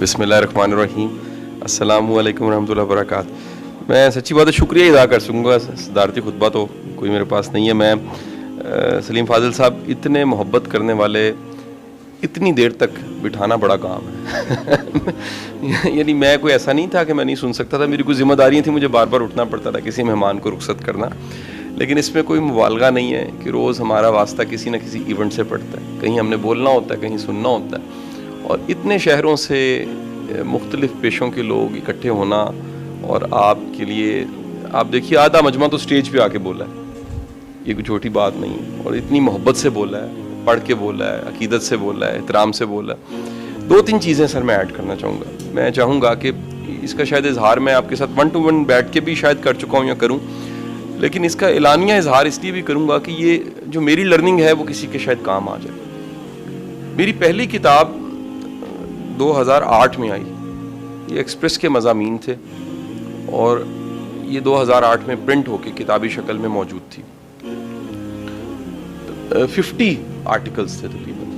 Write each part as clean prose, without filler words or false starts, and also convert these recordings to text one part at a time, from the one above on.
بسم اللہ الرحمن الرحیم. السلام علیکم ورحمۃ اللہ وبرکاتہ. میں سچی بات ہے شکریہ ادا کر سکوں گا, صدارتی خطبہ تو کوئی میرے پاس نہیں ہے. میں سلیم فاضل صاحب اتنے محبت کرنے والے اتنی دیر تک بٹھانا بڑا کام ہے. یعنی میں کوئی ایسا نہیں تھا کہ میں نہیں سن سکتا تھا, میری کوئی ذمہ داریاں تھیں, مجھے بار بار اٹھنا پڑتا تھا کسی مہمان کو رخصت کرنا. لیکن اس میں کوئی مبالغہ نہیں ہے کہ روز ہمارا واسطہ کسی نہ کسی ایونٹ سے پڑتا ہے, کہیں ہم نے بولنا ہوتا ہے, کہیں سننا ہوتا ہے. اور اتنے شہروں سے مختلف پیشوں کے لوگ اکٹھے ہونا, اور آپ کے لیے آپ دیکھیے آدھا مجمع تو سٹیج پہ آ کے بولا ہے, یہ کوئی چھوٹی بات نہیں ہے. اور اتنی محبت سے بولا ہے, پڑھ کے بولا ہے, عقیدت سے بولا ہے, احترام سے بولا ہے. 2-3 چیزیں سر میں ایڈ کرنا چاہوں گا. میں چاہوں گا کہ اس کا شاید اظہار میں آپ کے ساتھ 1 to 1 بیٹھ کے بھی شاید کر چکا ہوں یا کروں, لیکن اس کا اعلانیہ اظہار اس لیے بھی کروں گا کہ یہ جو میری لرننگ ہے وہ کسی کے شاید کام آ جائے. میری پہلی کتاب 2008 میں آئی, یہ ایکسپریس کے مضامین تھے, اور یہ 2008 میں پرنٹ ہو کے کتابی شکل میں موجود تھی. 50 آرٹیکلز تھے تقریباً.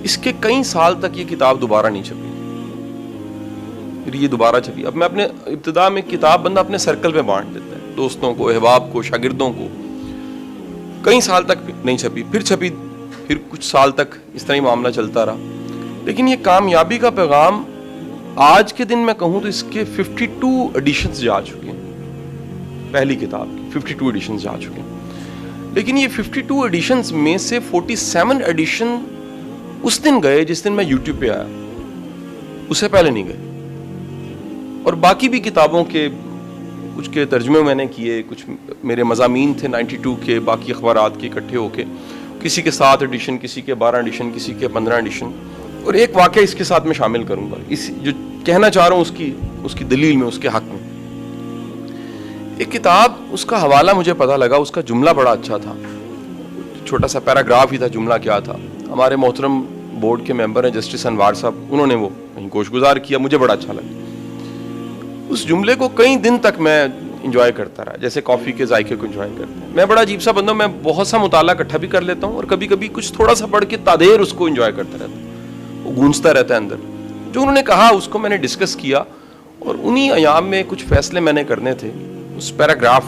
اس کے کئی سال تک یہ کتاب دوبارہ نہیں چھپی, پھر یہ دوبارہ چھپی. اب میں اپنے ابتدا میں کتاب بندہ اپنے سرکل پہ بانٹ دیتا ہے, دوستوں کو, احباب کو, شاگردوں کو. کئی سال تک نہیں چھپی, پھر چھپی, پھر کچھ سال تک اس طرح ہی معاملہ چلتا رہا. لیکن یہ کامیابی کا پیغام آج کے دن میں کہوں تو اس کے 52 ایڈیشنز جا چکے ہیں. پہلی کتاب کی 52 ایڈیشنز جا چکے ہیں. لیکن یہ 52 ایڈیشنز میں سے 47 ایڈیشن اس دن گئے جس دن میں یوٹیوب پہ آیا, اس سے پہلے نہیں گئے. اور باقی بھی کتابوں کے کچھ کے ترجمے میں نے کیے, کچھ میرے مضامین تھے 92 کے, باقی اخبارات کے اکٹھے ہو کے, کسی کے 7 ایڈیشن, کسی کے 12 ایڈیشن, کسی کے 15 ایڈیشن. اور ایک واقعہ اس کے ساتھ میں شامل کروں گا, اس جو کہنا چاہ رہا ہوں اس کی دلیل میں, اس کے حق میں. ایک کتاب, اس کا حوالہ مجھے پتہ لگا, اس کا جملہ بڑا اچھا تھا, چھوٹا سا پیراگراف ہی تھا. جملہ کیا تھا, ہمارے محترم بورڈ کے ممبر ہیں جسٹس انوار صاحب, انہوں نے وہ کہیں گوش گزار کیا, مجھے بڑا اچھا لگا. اس جملے کو کئی دن تک میں انجوائے کرتا رہا, جیسے کافی کے ذائقے کو انجوائے کرتے ہیں. میں بڑا عجیب سا بندہ ہوں, میں بہت سا مطالعہ اکٹھا بھی کر لیتا ہوں, اور کبھی کبھی کچھ تھوڑا سا پڑھ کے تادیر اس کو انجوائے کرتا رہتا ہوں, وہ گونجتا رہتا ہے اندر. جو انہوں نے کہا اس کو میں نے ڈسکس کیا, اور انہی ایام میں کچھ فیصلے میں نے کرنے تھے. اس پیراگراف,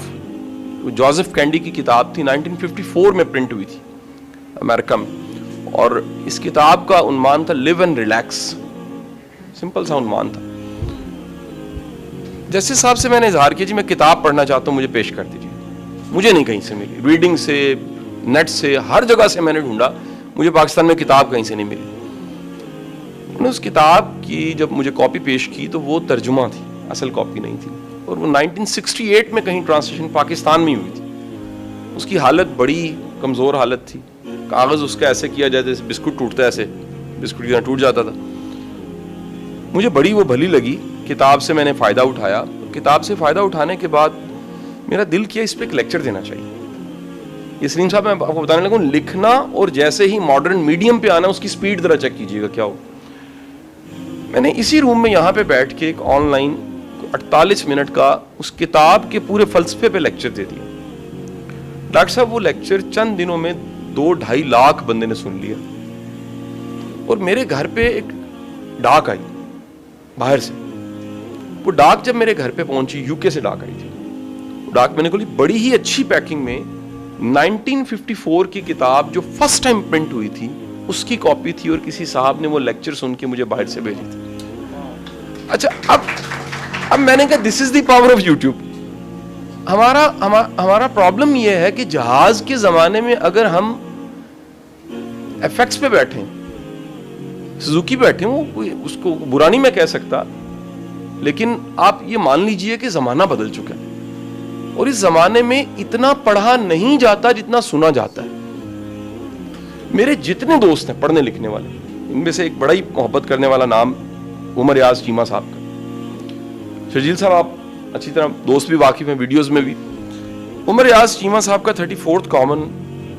جوزف کینڈی کی کتاب تھی, 1954 میں پرنٹ ہوئی تھی امریکہ میں, اور اس کتاب کا عنوان تھا لیو اینڈ ریلیکس. سمپل سا عنوان تھا. جسٹس صاحب سے میں نے اظہار کیا, جی میں کتاب پڑھنا چاہتا ہوں, مجھے پیش کر دیجیے. مجھے نہیں کہیں سے ملی, ریڈنگ سے, نیٹ سے, ہر جگہ سے میں نے ڈھونڈا, مجھے پاکستان میں کتاب کہیں سے نہیں ملی. انہوں نے اس کتاب کی جب مجھے کاپی پیش کی تو وہ ترجمہ تھی, اصل کاپی نہیں تھی, اور وہ 1968 میں کہیں ٹرانسلیشن پاکستان میں ہی ہوئی تھی. اس کی حالت بڑی کمزور حالت تھی, کاغذ اس کا ایسے کیا جاتا ہے بسکٹ ٹوٹتا ہے, ایسے بسکٹ کی ٹوٹ جاتا تھا. مجھے بڑی وہ بھلی لگی. کتاب سے میں نے فائدہ اٹھایا. کتاب سے فائدہ اٹھانے کے بعد میرا دل کیا اس پہ ایک لیکچر دینا چاہیے. یہ سلیم صاحب میں آپ کو بتانے لگا, لکھنا اور جیسے ہی ماڈرن میڈیم پہ آنا, اس کی سپیڈ ذرا چیک کیجیے گا کیا ہو. میں نے اسی روم میں یہاں پہ بیٹھ کے ایک آن لائن 48 منٹ کا اس کتاب کے پورے فلسفے پہ لیکچر دے دیا. ڈاکٹر صاحب وہ لیکچر چند دنوں میں 2-2.5 لاکھ بندے نے سن لیا. اور میرے گھر پہ ایک ڈاک آئی باہر سے. وہ ڈاک جب میرے گھر پہ پہنچی, یو کے سے ڈاک آئی تھی. ڈاک میں نے کھولی, بڑی ہی اچھی پیکنگ میں 1954 کی کتاب جو فرسٹ ٹائم پرنٹ ہوئی تھی اس کی کاپی تھی, اور کسی صاحب نے وہ لیکچر سن کے مجھے باہر سے بھیجی تھی. اچھا, اب میں نے کہا دس از دی پاور آف یوٹیوب. ہمارا پرابلم یہ ہے کہ جہاز کے زمانے میں اگر ہم ایف ایکس پہ بیٹھیں, سوزوکی بیٹھیں, وہ اس کو برا نہیں میں کہہ سکتا, لیکن آپ یہ مان لیجئے کہ زمانہ بدل چکا ہے, اور اس زمانے میں اتنا پڑھا نہیں جاتا جتنا سنا جاتا ہے. میرے جتنے دوست ہیں پڑھنے لکھنے والے, ان میں سے ایک بڑا ہی محبت کرنے والا نام عمر ریاض چیمہ صاحب کا. شرجیل صاحب آپ اچھی طرح دوست بھی واقف ہیں, ویڈیوز میں بھی. عمر ریاض چیمہ صاحب کا 34th کامن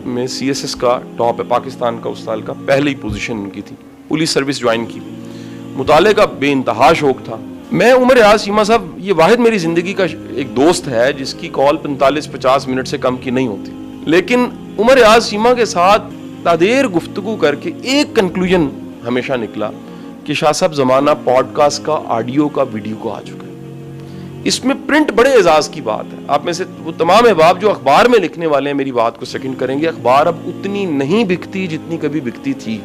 میں سی ایس ایس کا ٹاپ ہے, پاکستان کا اس سال کا پہلی پوزیشن ان کی تھی. پولیس سروس جوائن کی, مطالعے کا بے انتہا شوق تھا. میں عمر ریاض چیمہ صاحب, یہ واحد میری زندگی کا ایک دوست ہے جس کی کال 45-50 منٹ سے کم کی نہیں ہوتی, لیکن عمر ریاض چیمہ کے ساتھ تادیر گفتگو کر کے ایک کنکلوژن ہمیشہ نکلا کہ شاہ صاحب زمانہ پوڈ کاسٹ کا، آڈیو کا، ویڈیو کا آ چکا ہے. اس میں پرنٹ بڑے اعزاز کی بات ہے. آپ میں سے وہ تمام احباب جو اخبار میں لکھنے والے ہیں میری بات کو سیکنڈ کریں گے. اخبار اب اتنی نہیں بکتی جتنی کبھی بکتی تھی.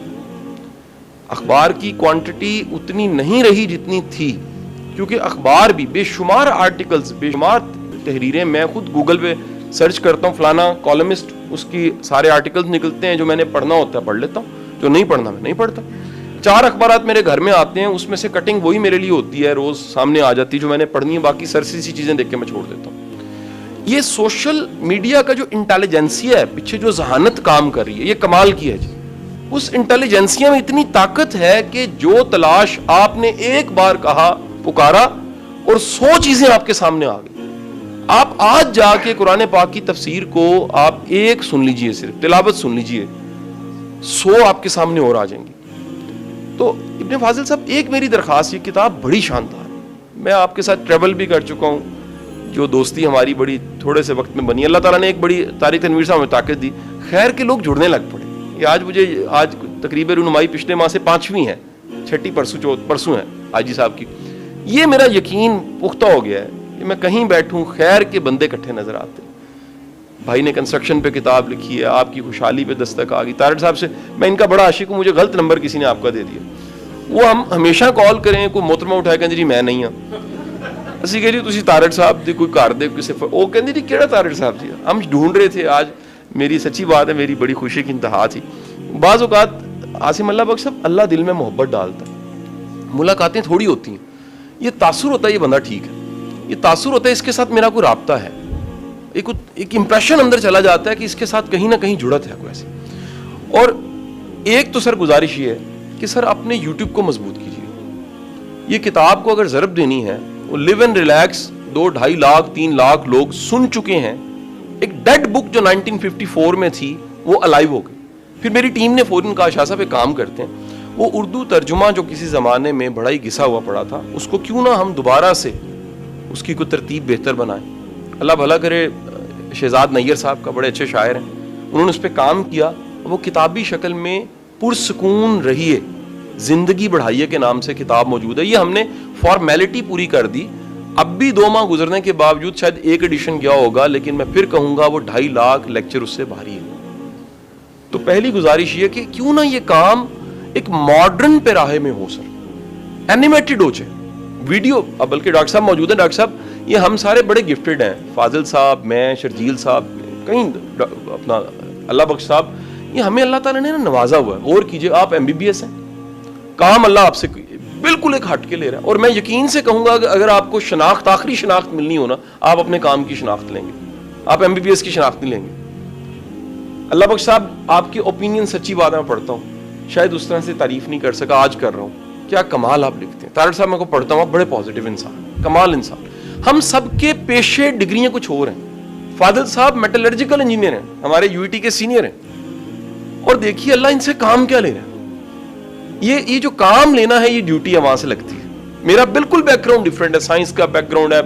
اخبار کی کوانٹٹی اتنی نہیں رہی جتنی تھی، کیونکہ اخبار بھی بے شمار آرٹیکلز، بے شمار تحریریں، میں خود گوگل پہ سرچ کرتا ہوں فلانا کالمسٹ، اس کی سارے آرٹیکلز نکلتے ہیں، جو میں نے پڑھنا ہوتا ہے پڑھ لیتا ہوں، جو نہیں پڑھنا میں نہیں پڑھتا. 4 اخبارات میرے گھر میں آتے ہیں، اس میں سے کٹنگ وہی میرے لیے ہوتی ہے، روز سامنے آ جاتی ہے جو میں نے پڑھنی ہے، باقی سرسری سی چیزیں دیکھ کے میں چھوڑ دیتا ہوں. یہ سوشل میڈیا کا جو انٹیلیجنسیا ہے پیچھے جو ذہانت کام کر رہی ہے، یہ کمال کی ہے جی. اس انٹیلیجنسیا میں اتنی طاقت ہے کہ جو تلاش آپ نے ایک بار کہا، پکارا، اور 100 چیزیں آپ کے سامنے آ گئی. آپ آج جا کے قرآن پاک کی تفسیر کو آپ ایک سن لیجئے، صرف تلاوت سن لیجئے، 100 آپ کے سامنے اور آ جائیں گی. تو ابن فاضل صاحب، ایک میری درخواست، یہ کتاب بڑی شاندار ہے. میں آپ کے ساتھ ٹریول بھی کر چکا ہوں، جو دوستی ہماری بڑی تھوڑے سے وقت میں بنی. اللہ تعالیٰ نے ایک بڑی طارق تنویر صاحب میں طاقت دی، خیر کے لوگ جڑنے لگ پڑے. یہ آج تقریباً رونمائی پچھلے ماہ سے 5ویں ہے، 6ٹی پرسوں ہے حاجی صاحب کی. یہ میرا یقین پختہ ہو گیا ہے کہ میں کہیں بیٹھوں خیر کے بندے اکٹھے نظر آتے. بھائی نے کنسٹرکشن پہ کتاب لکھی ہے، آپ کی خوشحالی پہ دستک آ گئی. طارق صاحب سے میں ان کا بڑا عاشق ہوں، مجھے غلط نمبر کسی نے آپ کا دے دیا. وہ ہم ہمیشہ کال کریں، کوئی محترمہ اٹھائے کہتے جی میں نہیں ہوں، اسی کہہ جی تسی طارق صاحب دی کوئی کار دے کسی، وہ کہتے جی کیڑا طارق صاحب جی. ہم ڈھونڈ رہے تھے. آج میری سچی بات ہے، میری بڑی خوشی کی انتہا تھی. بعض اوقات عاصم اللہ بخش صاحب، اللہ دل میں محبت ڈالتا ہے، ملاقاتیں تھوڑی ہوتی ہیں، یہ تاثر ہوتا ہے یہ بندہ ٹھیک ہے، یہ تاثر ہوتا ہے اس کے ساتھ میرا کوئی رابطہ ہے، ایک امپریشن اندر چلا جاتا ہے کہ اس کے ساتھ کہیں نہ کہیں جڑت ہے کوئی ایسی. اور ایک تو سر گزارش یہ ہے کہ سر اپنے یوٹیوب کو مضبوط کیجیے. یہ کتاب کو اگر ضرب دینی ہے، وہ لیو اینڈ ریلیکس 2-2.5 لاکھ 3 لاکھ لوگ سن چکے ہیں. ایک ڈیڈ بک جو 1954 میں تھی وہ الائیو ہو گئی. پھر میری ٹیم نے فوراً کہا شاہ صاحب ایک کام کرتے ہیں، وہ اردو ترجمہ جو کسی زمانے میں بڑا ہی گھسا ہوا پڑا تھا، اس کو کیوں نہ ہم دوبارہ سے اس کی کوئی ترتیب بہتر بنائیں. اللہ بھلا کرے، شہزاد نیّر صاحب کا بڑے اچھے شاعر ہیں، انہوں نے اس پہ کام کیا. وہ کتابی شکل میں پرسکون رہیے، زندگی بڑھائیے کے نام سے کتاب موجود ہے. یہ ہم نے فارمیلٹی پوری کر دی. اب بھی 2 ماہ گزرنے کے باوجود شاید ایک ایڈیشن گیا ہوگا، لیکن میں پھر کہوں گا وہ 2.5 لاکھ لیکچر اس سے بھاری ہے. تو پہلی گزارش یہ کہ کیوں نہ یہ کام ایک ماڈرن پیراہے میں ہو سر، اینیمیٹڈ ہو جائے ویڈیو. اب بلکہ ڈاکٹر صاحب موجود ہیں. ڈاکٹر صاحب یہ ہم سارے بڑے گفٹڈ ہیں، فاضل صاحب، میں، شرجیل صاحب، کہیں اپنا اللہ بخش صاحب، یہ ہمیں اللہ تعالیٰ نے نوازا ہوا ہے. غور کیجئے، آپ MBBS ہیں، کام اللہ آپ سے بالکل ایک ہٹ کے لے رہا ہے. اور میں یقین سے کہوں گا کہ اگر آپ کو شناخت، آخری شناخت ملنی ہو نا، آپ اپنے کام کی شناخت لیں گے، آپ MBBS کی شناخت نہیں لیں گے. اللہ بخش صاحب، آپ کی اوپینین سچی بات میں پڑھتا ہوں، شاید اس طرح سے تعریف نہیں کر سکا، آج کر رہا ہوں. کیا کمال آپ لکھتے ہیں. طارق صاحب میں کو پڑھتا ہوں، آپ بڑے پازیٹیو انسان، کمال انسان. ہم سب کے پیشے ڈگریاں کچھ اور ہیں. فاضل صاحب میٹلرجیکل انجینئر ہیں، ہمارے UET کے سینئر ہیں. اور دیکھیے اللہ ان سے کام کیا لے رہا ہے. یہ جو کام لینا ہے یہ ڈیوٹی وہاں سے لگتی ہے. میرا بالکل بیک گراؤنڈ ڈفرینٹ ہے، سائنس کا بیک گراؤنڈ ہے،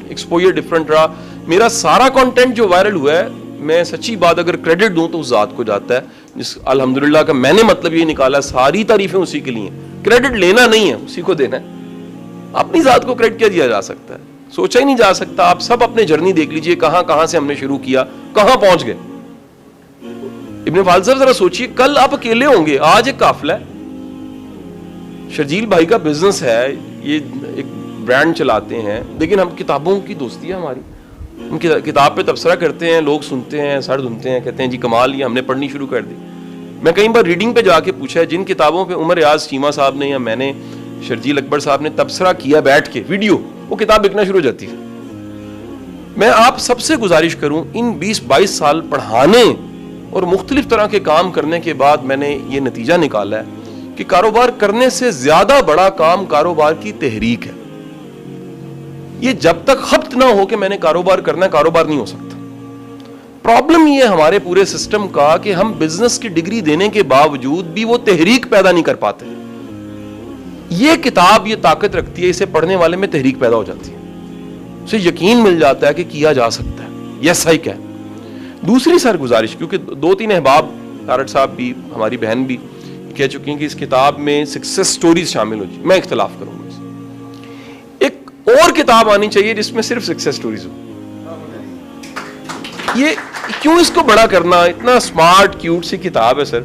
ایکسپوجر ڈفرینٹ رہا. میرا سارا کانٹینٹ جو وائرل ہوا ہے، میں سچی بات اگر کریڈٹ دوں تو اس ذات کو جاتا ہے جس الحمدللہ کا میں نے مطلب یہ نکالا، ساری تعریفیں اسی کے لیے. کریڈٹ لینا نہیں ہے، اسی کو دینا ہے. اپنی ذات کو کریڈٹ کیا دیا جا سکتا ہے؟ سوچا ہی نہیں جا سکتا. آپ سب اپنے جرنی دیکھ لیجئے، کہاں سے ہم نے شروع کیا، کہاں پہنچ گئے. ابن فاضل صاحب ذرا سوچئے، کل آپ اکیلے ہوں گے، آج ایک قافلہ ہے. شرجیل بھائی کا بزنس ہے، یہ ایک برانڈ چلاتے ہیں، لیکن ہم کتابوں کی دوستی ہے ہماری. ہم کتاب پہ تبصرہ کرتے ہیں، لوگ سنتے ہیں، سر دھنتے ہیں، کہتے ہیں جی کمال، یہ ہم نے پڑھنی شروع کر دی. میں کئی بار ریڈنگ پہ جا کے پوچھا ہے، جن کتابوں پہ عمر ریاض چیمہ صاحب نے یا میں نے، شرجیل اکبر صاحب نے تبصرہ کیا بیٹھ کے ویڈیو، وہ کتاب بکنا شروع ہو جاتی ہے. میں آپ سب سے گزارش کروں، ان 20-22 سال پڑھانے اور مختلف طرح کے کام کرنے کے بعد میں نے یہ نتیجہ نکالا ہے کہ کاروبار کرنے سے زیادہ بڑا کام کاروبار کی تحریک ہے. یہ جب تک خبت نہ ہو کہ میں نے کاروبار کرنا ہے، کاروبار نہیں ہو سکتا. پرابلم یہ ہے ہمارے پورے سسٹم کا کہ ہم بزنس کی ڈگری دینے کے باوجود بھی وہ تحریک پیدا نہیں کر پاتے. یہ کتاب یہ طاقت رکھتی ہے، اسے پڑھنے والے میں تحریک پیدا ہو جاتی ہے، اسے یقین مل جاتا ہے کہ کیا جا سکتا ہے. یس آئی کین. دوسری سر گزارش، کیونکہ 2-3 احباب، طارق صاحب بھی، ہماری بہن بھی، کہہ چکی ہیں کہ اس کتاب میں سکسیس سٹوریز شامل ہو جائے. میں اختلاف کروں گا. ایک اور کتاب آنی چاہیے جس میں صرف سکسیس سٹوریز ہو. یہ کیوں اس کو بڑا کرنا؟ اتنا اسمارٹ کیوٹ سی کتاب ہے سر,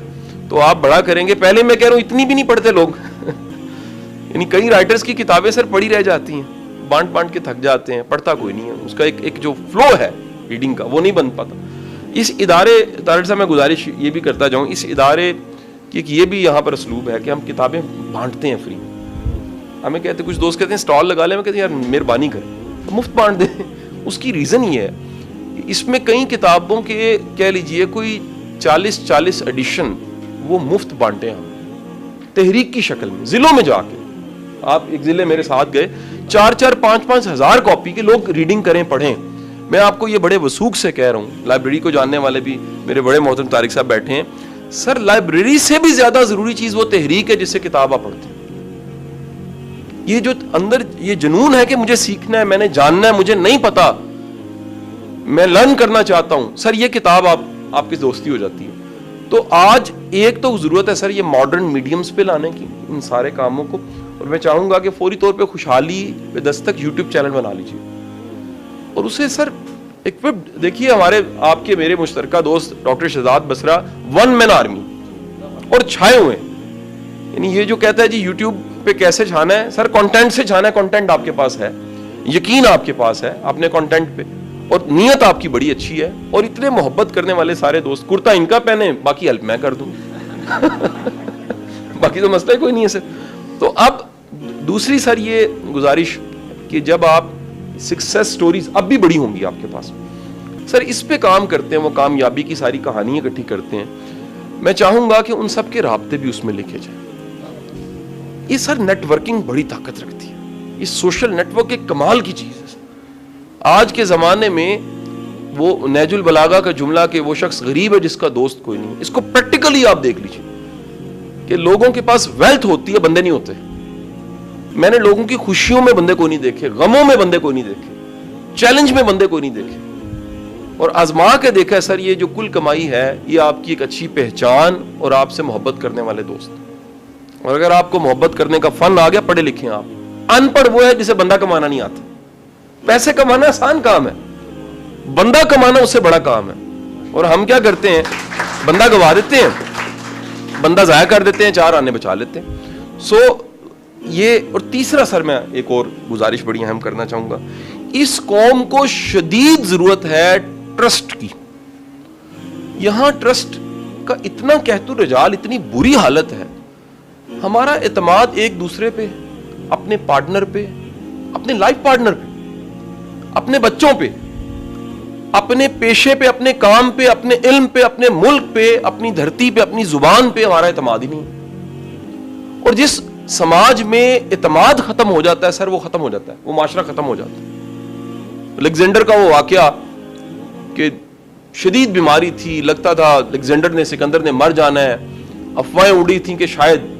تو آپ بڑا کریں گے. پہلے میں کہہ رہا ہوں اتنی بھی نہیں پڑھتے لوگ. یعنی کئی رائٹرز کی کتابیں سر پڑھی رہ جاتی ہیں, بانٹ کے تھک جاتے ہیں, پڑھتا کوئی نہیں ہے. اس کا ایک جو فلو ہے ریڈنگ کا وہ نہیں بن پاتا. اس ادارے سے میں گزارش یہ بھی کرتا جاؤں, اس ادارے کی یہ بھی یہاں پر اسلوب ہے کہ ہم کتابیں بانٹتے ہیں فری. ہمیں کہتے ہیں, کچھ دوست کہتے ہیں اسٹال لگا لیں, میں کہتے ہیں یار مہربانی کریں مفت بانٹ دیں. اس کی ریزن یہ ہے, اس میں کئی کتابوں کے کہہ لیجئے کوئی 40 ایڈیشن وہ مفت بانٹے ہیں ہم تحریک کی شکل میں. ضلعوں میں جا کے, آپ ایک ضلع میرے ساتھ گئے, 4-5 ہزار کاپی کے لوگ ریڈنگ کریں, پڑھیں. میں آپ کو یہ بڑے وثوق سے کہہ رہا ہوں, لائبریری کو جاننے والے بھی میرے بڑے محترم طارق صاحب بیٹھے ہیں. سر لائبریری سے بھی زیادہ ضروری چیز وہ تحریک ہے جس سے کتاب آپ پڑھتے ہیں. یہ جو اندر یہ جنون ہے کہ مجھے سیکھنا ہے, میں نے جاننا ہے, مجھے نہیں پتا, میں لرن کرنا چاہتا ہوں, سر یہ کتاب آپ کی دوستی ہو جاتی ہے. تو آج ایک تو ضرورت ہے سر یہ ماڈرن میڈیمز پہ لانے کی ان سارے کاموں کو, اور میں چاہوں گا کہ فوری طور پہ خوشحالی پہ دستک یوٹیوب چینل بنا لیجیے, اور اسے سر اکوپڈ دیکھیے. ہمارے آپ کے میرے مشترکہ دوست ڈاکٹر شہزاد بسرا 1 مین آرمی اور چھائے ہوئے ہیں. یعنی یہ جو کہتا ہے جی یوٹیوب پہ کیسے چھانا ہے, سر کنٹینٹ سے چھانا ہے. کنٹینٹ آپ کے پاس ہے, یقین آپ کے پاس ہے اپنے کنٹینٹ پہ, اور نیت آپ کی بڑی اچھی ہے, اور اتنے محبت کرنے والے سارے دوست. کرتا ان کا پہنے, باقی ہیلپ میں کر دوں. باقی تو مسئلہ کوئی نہیں ہے سر. تو اب دوسری سر یہ گزارش کہ جب آپ سکسیس سٹوریز اب بھی بڑی ہوں گی آپ کے پاس, سر اس پہ کام کرتے ہیں, وہ کامیابی کی ساری کہانیاں اکٹھی کرتے ہیں. میں چاہوں گا کہ ان سب کے رابطے بھی اس میں لکھے جائیں. یہ سر نیٹ ورکنگ بڑی طاقت رکھتی ہے. یہ سوشل نیٹ ورک ایک کمال کی چیز ہے. آج کے زمانے میں وہ نہج البلاغہ کا جملہ کہ وہ شخص غریب ہے جس کا دوست کوئی نہیں, اس کو پریکٹیکلی آپ دیکھ لیجیے کہ لوگوں کے پاس ویلتھ ہوتی ہے, بندے نہیں ہوتے. میں نے لوگوں کی خوشیوں میں بندے کو نہیں دیکھے, غموں میں بندے کو نہیں دیکھے, چیلنج میں بندے کو نہیں دیکھے, اور آزما کے دیکھا ہے سر. یہ جو کل کمائی ہے یہ آپ کی ایک اچھی پہچان اور آپ سے محبت کرنے والے دوست. اور اگر آپ کو محبت کرنے کا فن آ گیا, پڑھے لکھے آپ. ان پڑھ وہ ہے جسے بندہ کمانا نہیں آتا. پیسے کمانا آسان کام ہے, بندہ کمانا اس سے بڑا کام ہے. اور ہم کیا کرتے ہیں, بندہ گوا دیتے ہیں, بندہ ضائع کر دیتے ہیں, 4 آنے بچا لیتے ہیں. سو یہ. اور تیسرا سر میں ایک اور گزارش بڑی اہم کرنا چاہوں گا, اس قوم کو شدید ضرورت ہے ٹرسٹ کی. یہاں ٹرسٹ کا اتنا کہت الرجال, اتنی بری حالت ہے. ہمارا اعتماد ایک دوسرے پہ, اپنے پارٹنر پہ, اپنے لائف پارٹنر پہ, اپنے بچوں پہ, اپنے پیشے پہ, اپنے کام پہ, اپنے علم پہ, اپنے ملک پہ, اپنی دھرتی پہ, اپنی زبان پہ ہمارا اعتماد ہی نہیں. اور جس سماج میں اعتماد ختم ہو جاتا ہے سر, وہ ختم ہو جاتا ہے, وہ معاشرہ ختم ہو جاتا ہے. الیگزینڈر کا وہ واقعہ کہ شدید بیماری تھی, لگتا تھا الیگزینڈر سکندر نے مر جانا ہے. افواہیں اڑی تھیں کہ شاید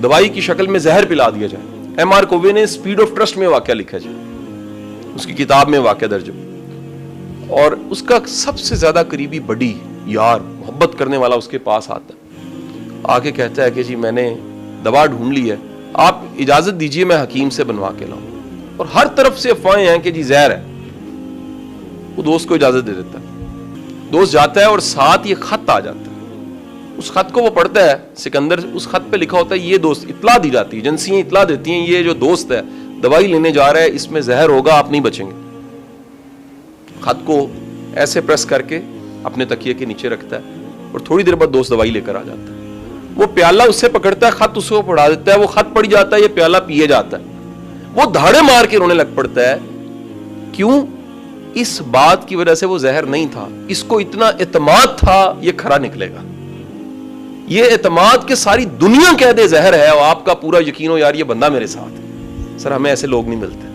دوائی کی شکل میں زہر پلا دیا جائے. ایم آر کووے نے اسپیڈ آف ٹرسٹ میں واقعہ لکھا جائے, اس کی کتاب میں واقعہ درج. اور اس کا سب سے زیادہ قریبی بڑی یار, محبت کرنے والا اس کے پاس آتا ہے, آ کے کہتا ہے کہ جی میں نے دوا ڈھونڈ لی ہے, آپ اجازت دیجئے میں حکیم سے بنوا کے لاؤں. اور ہر طرف سے افواہیں ہیں کہ جی زہر ہے. وہ دوست کو اجازت دے دیتا ہے, دوست جاتا ہے اور ساتھ یہ خط آ جاتا ہے. اس خط کو وہ پڑھتا ہے سکندر, اس خط پہ لکھا ہوتا ہے, یہ دوست, اطلاع دی جاتی ہے, ایجنسیاں اطلاع دیتی ہیں یہ جو دوست ہے دوائی لینے جا رہا ہے, اس میں زہر ہوگا, آپ نہیں بچیں گے. خط کو ایسے پریس کر کے اپنے تکیے کے نیچے رکھتا ہے, اور تھوڑی دیر بعد دوست دوائی لے کر آ جاتا ہے. وہ پیالہ اس سے پکڑتا ہے, خط اس کو پڑھا دیتا ہے, وہ خط پڑھ جاتا ہے, یہ پیالہ پیے جاتا ہے. وہ دھاڑے مار کے رونے لگ پڑتا ہے. کیوں؟ اس بات کی وجہ سے وہ زہر نہیں تھا, اس کو اتنا اعتماد تھا یہ کھرا نکلے گا. یہ اعتماد کہ ساری دنیا کہہ دے زہر ہے, اور آپ کا پورا یقین ہو یار یہ بندہ میرے ساتھ ہے. سر ہمیں ایسے لوگ نہیں ملتے.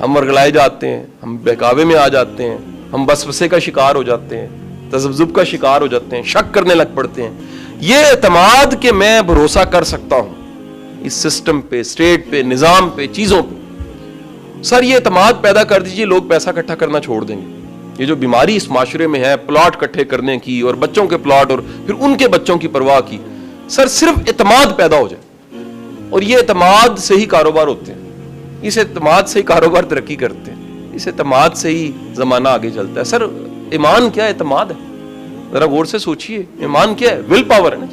ہم ورگلائے جاتے ہیں, ہم بہکاوے میں آ جاتے ہیں, ہم وسوسے کا شکار ہو جاتے ہیں, تذبذب کا شکار ہو جاتے ہیں, شک کرنے لگ پڑتے ہیں. یہ اعتماد کہ میں بھروسہ کر سکتا ہوں اس سسٹم پہ, اسٹیٹ پہ, نظام پہ, چیزوں پہ, سر یہ اعتماد پیدا کر دیجئے, لوگ پیسہ اکٹھا کرنا چھوڑ دیں گے. یہ جو بیماری اس معاشرے میں ہے پلاٹ اکٹھے کرنے کی اور بچوں کے پلاٹ اور پھر ان کے بچوں کی پرواہ کی، سر صرف اعتماد پیدا ہو جائے، اور یہ اعتماد سے ہی کاروبار ہوتے ہیں، اس اعتماد سے ہی کاروبار ترقی کرتے ہیں، اس اعتماد سے ہی زمانہ آگے چلتا ہے۔ سر ایمان کیا ہے؟ اعتماد ہے، ذرا غور سے سوچئے، ایمان کیا ہے؟ ول پاور ہے نا،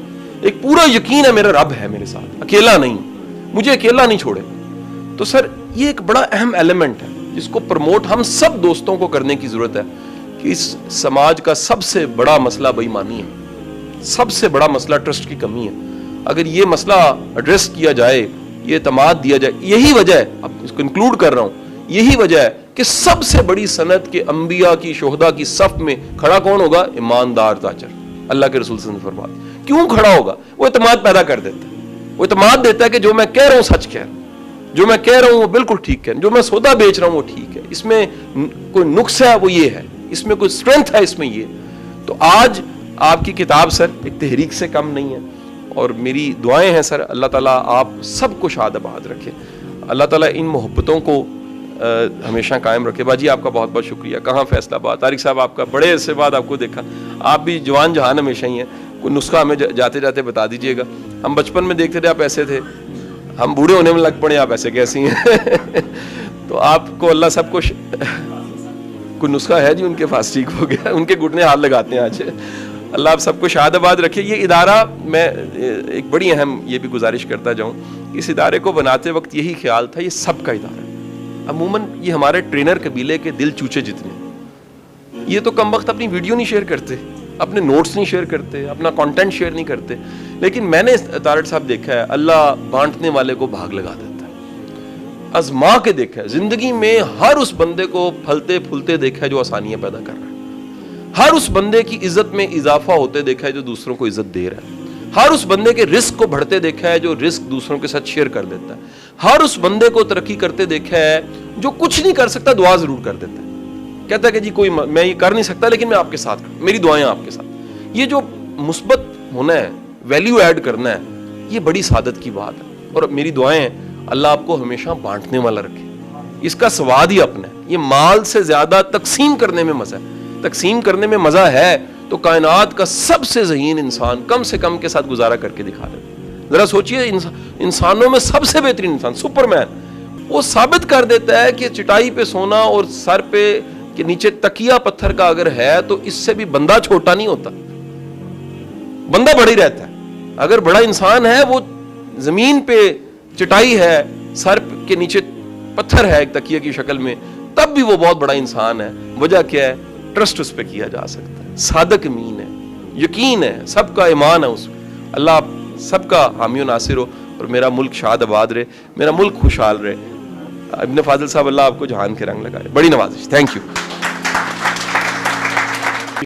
ایک پورا یقین ہے میرا رب ہے میرے ساتھ، اکیلا نہیں، مجھے اکیلا نہیں چھوڑے۔ تو سر یہ ایک بڑا اہم ایلیمنٹ ہے جس کو پروموٹ ہم سب دوستوں کو کرنے کی ضرورت ہے، کہ اس سماج کا سب سے بڑا مسئلہ بے ایمانی ہے، سب سے بڑا مسئلہ ٹرسٹ کی کمی ہے۔ اگر یہ مسئلہ ایڈریس کیا جائے، یہ اعتماد دیا جائے، یہی وجہ ہے، اب اس کو انکلوڈ کر رہا ہوں، یہی وجہ ہے کہ سب سے بڑی سند کے انبیاء کی شہداء کی صف میں کھڑا کون ہوگا؟ ایماندار تاجر۔ اللہ کے رسول صلی اللہ علیہ وسلم فرماتے، کیوں کھڑا ہوگا؟ وہ اعتماد پیدا کر دیتا ہے، وہ اعتماد دیتا ہے کہ جو میں کہہ رہا ہوں سچ کہہ رہا ہوں، جو میں کہہ رہا ہوں وہ بالکل ٹھیک ہے، جو میں سودا بیچ رہا ہوں وہ ٹھیک ہے، اس میں کوئی نقص ہے وہ یہ ہے، اس میں کوئی اسٹرینتھ ہے اس میں یہ۔ تو آج آپ کی کتاب سر ایک تحریک سے کم نہیں ہے، اور میری دعائیں ہیں سر اللہ تعالیٰ آپ سب کو شاد آباد رکھے، اللہ تعالیٰ ان محبتوں کو ہمیشہ قائم رکھے۔ باجی آپ کا بہت بہت شکریہ۔ کہاں فیصلہ آباد، طارق صاحب آپ کا بڑے عرصے بعد آپ کو دیکھا، آپ بھی جوان جہان ہمیشہ ہی ہیں، کوئی نسخہ ہمیں جاتے جاتے بتا دیجئے گا۔ ہم بچپن میں دیکھتے تھے آپ ایسے تھے، ہم بوڑھے ہونے میں لگ پڑے آپ ایسے کیسی ہیں تو آپ کو اللہ سب کو کوئی نسخہ ہے جی ان کے پاس ٹھیک ہو گیا، ان کے گھٹنے ہاتھ لگاتے ہیں آج۔ اللہ آپ سب کو شاد آباد رکھے۔ یہ ادارہ میں ایک بڑی اہم یہ بھی گزارش کرتا جاؤں، اس ادارے کو بناتے وقت یہی خیال تھا یہ سب کا ادارہ ہے۔ عموماً یہ ہمارے ٹرینر قبیلے کے دل چوچے جتنے ہیں، یہ تو کم وقت اپنی ویڈیو نہیں شیئر کرتے، اپنے نوٹس نہیں شیئر کرتے، اپنا کانٹینٹ شیئر نہیں کرتے، لیکن میں نے طارق صاحب دیکھا ہے اللہ بانٹنے والے کو بھاگ لگا دیتا ہے، آزما کے دیکھا ہے زندگی میں، ہر اس بندے کو پھلتے پھولتے دیکھا ہے جو آسانیاں پیدا کر رہا ہے، ہر اس بندے کی عزت میں اضافہ ہوتے دیکھا ہے جو دوسروں کو عزت دے رہا ہے، ہر اس بندے کے رزق کو بڑھتے دیکھا ہے جو رزق دوسروں کے ساتھ شیئر کر دیتا ہے، ہر اس بندے کو ترقی کرتے دیکھا ہے جو کچھ نہیں کر سکتا دعا ضرور کر دیتا ہے، کہتا ہے کہ جی کوئی میں یہ کر نہیں سکتا لیکن میں آپ کے ساتھ کروں، میری دعائیں آپ کے ساتھ۔ یہ جو مثبت ہونا ہے، ویلیو ایڈ کرنا ہے، یہ بڑی سعادت کی بات ہے، اور میری دعائیں ہیں اللہ آپ کو ہمیشہ بانٹنے والا رکھے، اس کا سواد ہی اپنا ہے۔ یہ مال سے زیادہ تقسیم کرنے میں مزہ ہے، تقسیم کرنے میں مزہ ہے تو کائنات کا سب سے ذہین انسان کم سے کم کے ساتھ گزارا کر کے دکھا دے۔ ذرا سوچئے انسانوں میں سب سے بہترین انسان سپر مین، وہ ثابت کر دیتا ہے کہ چٹائی پہ سونا اور سر پہ کے نیچے تکیہ پتھر کا اگر ہے تو اس سے بھی بندہ چھوٹا نہیں ہوتا، بندہ بڑا ہی رہتا ہے۔ اگر بڑا انسان ہے وہ زمین پہ چٹائی ہے، سر کے نیچے پتھر ہے ایک تکیہ کی شکل میں، تب بھی وہ بہت بڑا انسان ہے۔ وجہ کیا ہے؟ ٹرسٹ اس پہ کیا جا سکتا ہے، صادق امین ہے، یقین ہے، سب کا ایمان ہے اس پہ۔ اللہ آپ سب کا حامی و ناصر ہو، اور میرا ملک شاد آباد رہے، میرا ملک خوشحال رہے۔ ابن فاضل صاحب اللہ آپ کو جہان کے رنگ لگائے۔ بڑی نوازش، تھینک یو۔